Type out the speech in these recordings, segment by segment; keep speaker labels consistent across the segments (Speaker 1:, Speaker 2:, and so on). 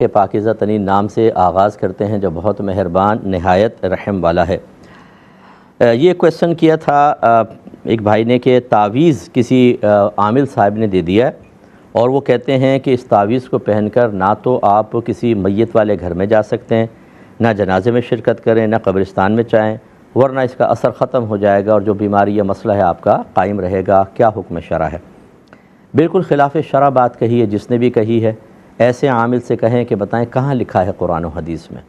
Speaker 1: کے پاکیزہ ترین نام سے آغاز کرتے ہیں جو بہت مہربان نہایت رحم والا ہے۔ یہ کویسچن کیا تھا ایک بھائی نے کہ تعویذ کسی عامل صاحب نے دے دیا ہے اور وہ کہتے ہیں کہ اس تعویذ کو پہن کر نہ تو آپ کسی میت والے گھر میں جا سکتے ہیں، نہ جنازے میں شرکت کریں، نہ قبرستان میں جائیں، ورنہ اس کا اثر ختم ہو جائے گا اور جو بیماری یا مسئلہ ہے آپ کا قائم رہے گا۔ کیا حکم شرع ہے؟ بالکل خلاف شرع بات کہی ہے جس نے بھی کہی ہے۔ ایسے عامل سے کہیں کہ بتائیں کہاں لکھا ہے قرآن و حدیث میں،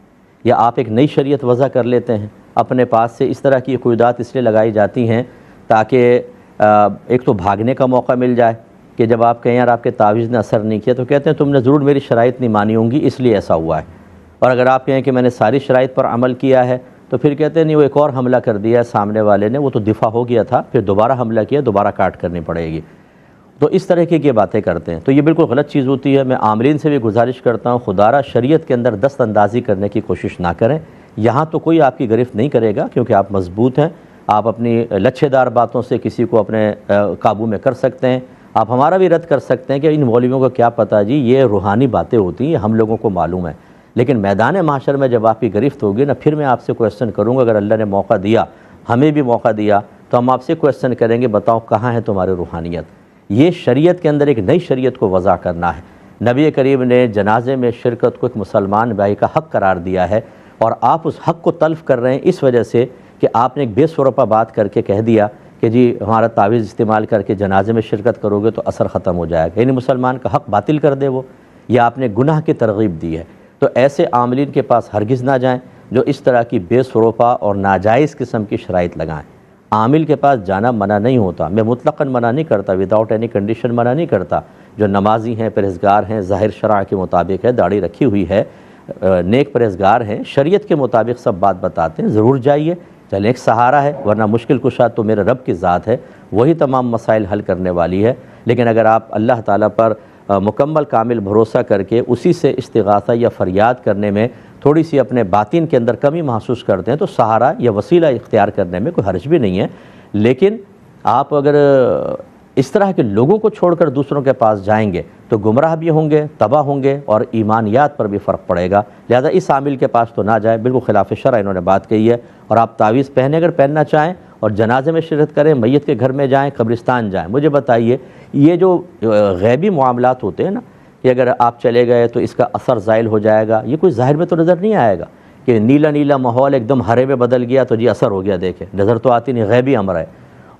Speaker 1: یا آپ ایک نئی شریعت وضع کر لیتے ہیں۔ اپنے پاس سے اس طرح کی قیودات اس لیے لگائی جاتی ہیں تاکہ ایک تو بھاگنے کا موقع مل جائے کہ جب آپ کہیں یار آپ کے تعویذ نے اثر نہیں کیا تو کہتے ہیں تم نے ضرور میری شرائط نہیں مانی ہوں گی اس لیے ایسا ہوا ہے، اور اگر آپ کہیں کہ میں نے ساری شرائط پر عمل کیا ہے تو پھر کہتے ہیں نہیں وہ ایک اور حملہ کر دیا ہے سامنے والے نے، وہ تو دفاع ہو گیا تھا، پھر دوبارہ حملہ کیا، دوبارہ کاٹ کرنی پڑے گی۔ تو اس طرح کی باتیں کرتے ہیں تو یہ بالکل غلط چیز ہوتی ہے۔ میں عاملین سے بھی گزارش کرتا ہوں خدا را شریعت کے اندر دست اندازی کرنے کی کوشش نہ کریں۔ یہاں تو کوئی آپ کی گرفت نہیں کرے گا کیونکہ آپ مضبوط ہیں، آپ اپنی لچھے دار باتوں سے کسی کو اپنے قابو میں کر سکتے ہیں۔ آپ ہمارا بھی رد کر سکتے ہیں کہ ان مولویوں کو کیا پتہ جی، یہ روحانی باتیں ہوتی ہیں، ہم لوگوں کو معلوم ہے۔ لیکن میدان معاشر میں جب آپ کی گرفت ہوگی نا، پھر میں آپ سے کویسچن کروں گا، اگر اللہ نے موقع دیا، ہمیں بھی موقع دیا، تو ہم آپ سے کویسچن کریں گے بتاؤ کہاں ہے تمہاری روحانیت۔ یہ شریعت کے اندر ایک نئی شریعت کو وضع کرنا ہے۔ نبی کریم نے جنازے میں شرکت کو ایک مسلمان بھائی کا حق قرار دیا ہے، اور آپ اس حق کو تلف کر رہے ہیں اس وجہ سے کہ آپ نے ایک بے سروپا بات کر کے کہہ دیا کہ جی ہمارا تعویذ استعمال کر کے جنازے میں شرکت کرو گے تو اثر ختم ہو جائے گا، یعنی مسلمان کا حق باطل کر دے وہ، یا آپ نے گناہ کی ترغیب دی ہے۔ تو ایسے عاملین کے پاس ہرگز نہ جائیں جو اس طرح کی بے سروپا اور ناجائز قسم کی شرائط لگائیں۔ عامل کے پاس جانا منع نہیں ہوتا، میں مطلقاً منع نہیں کرتا، وداؤٹ اینی کنڈیشن منع نہیں کرتا۔ جو نمازی ہیں، پرہیزگار ہیں، ظاہر شرع کے مطابق ہے، داڑھی رکھی ہوئی ہے، نیک پرہیزگار ہیں، شریعت کے مطابق سب بات بتاتے ہیں، ضرور جائیے، چلیں ایک سہارا ہے، ورنہ مشکل کشا تو میرے رب کی ذات ہے، وہی تمام مسائل حل کرنے والی ہے۔ لیکن اگر آپ اللہ تعالیٰ پر مکمل کامل بھروسہ کر کے اسی سے استغاثہ یا فریاد کرنے میں تھوڑی سی اپنے باطن کے اندر کمی محسوس کرتے ہیں تو سہارا یا وسیلہ اختیار کرنے میں کوئی حرج بھی نہیں ہے۔ لیکن آپ اگر اس طرح کے لوگوں کو چھوڑ کر دوسروں کے پاس جائیں گے تو گمراہ بھی ہوں گے، تباہ ہوں گے، اور ایمانیات پر بھی فرق پڑے گا۔ لہذا اس عامل کے پاس تو نہ جائیں، بالکل خلاف شرع انہوں نے بات کہی ہے۔ اور آپ تعویذ پہنے اگر پہننا چاہیں اور جنازے میں شرکت کریں، میت کے گھر میں جائیں، قبرستان جائیں، مجھے بتائیے یہ جو غیبی معاملات ہوتے ہیں نا کہ اگر آپ چلے گئے تو اس کا اثر زائل ہو جائے گا، یہ کوئی ظاہر میں تو نظر نہیں آئے گا کہ نیلا نیلا ماحول ایک دم ہرے میں بدل گیا تو جی اثر ہو گیا، دیکھیں نظر تو آتی نہیں، غیبی امر ہے۔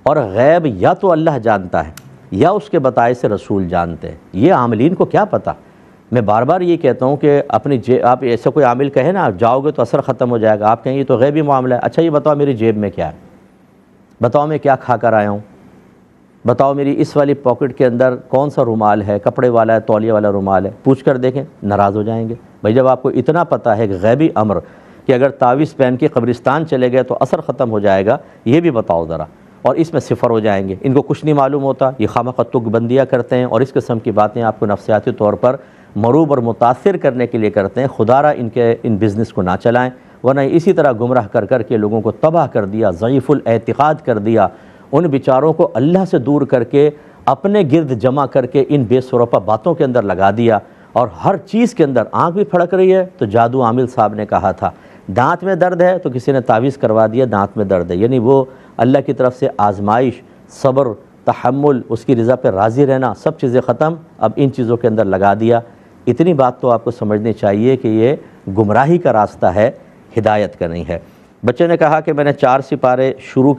Speaker 1: اور غیب یا تو اللہ جانتا ہے یا اس کے بتائے سے رسول جانتے ہیں، یہ عاملین کو کیا پتہ۔ میں بار بار یہ کہتا ہوں کہ آپ ایسا کوئی عامل کہے نا آپ جاؤ گے تو اثر ختم ہو جائے گا، آپ کہیں یہ تو غیبی معاملہ ہے، اچھا یہ بتاؤ میری جیب میں کیا ہے، بتاؤ میں کیا کھا کر آیا ہوں، بتاؤ میری اس والی پاکٹ کے اندر کون سا رومال ہے، کپڑے والا ہے، تولیہ والا رومال ہے، پوچھ کر دیکھیں، ناراض ہو جائیں گے۔ بھائی جب آپ کو اتنا پتہ ہے کہ غیبی امر کہ اگر تعویذ پہن کے قبرستان چلے گئے تو اثر ختم ہو جائے گا، یہ بھی بتاؤ ذرا، اور اس میں صفر ہو جائیں گے۔ ان کو کچھ نہیں معلوم ہوتا، یہ خواہ تک بندیاں کرتے ہیں اور اس قسم کی باتیں آپ کو نفسیاتی طور پر مروب اور متاثر کرنے کے لیے کرتے ہیں۔ خدا را ان بزنس کو نہ چلائیں، ورنہ اسی طرح گمراہ کر کر کے لوگوں کو تباہ کر دیا، ضعیف الاعتقاد کر دیا، ان بیچاروں کو اللہ سے دور کر کے اپنے گرد جمع کر کے ان بے سروپا باتوں کے اندر لگا دیا۔ اور ہر چیز کے اندر آنکھ بھی پھڑک رہی ہے تو جادو عامل صاحب نے کہا تھا، دانت میں درد ہے تو کسی نے تعویذ کروا دیا دانت میں درد ہے، یعنی وہ اللہ کی طرف سے آزمائش، صبر، تحمل، اس کی رضا پہ راضی رہنا، سب چیزیں ختم، اب ان چیزوں کے اندر لگا دیا۔ اتنی بات تو آپ کو سمجھنی چاہیے کہ یہ گمراہی کا راستہ ہے، ہدایت کا نہیں ہے۔ بچے نے کہا کہ میں نے 4 سپارے شروع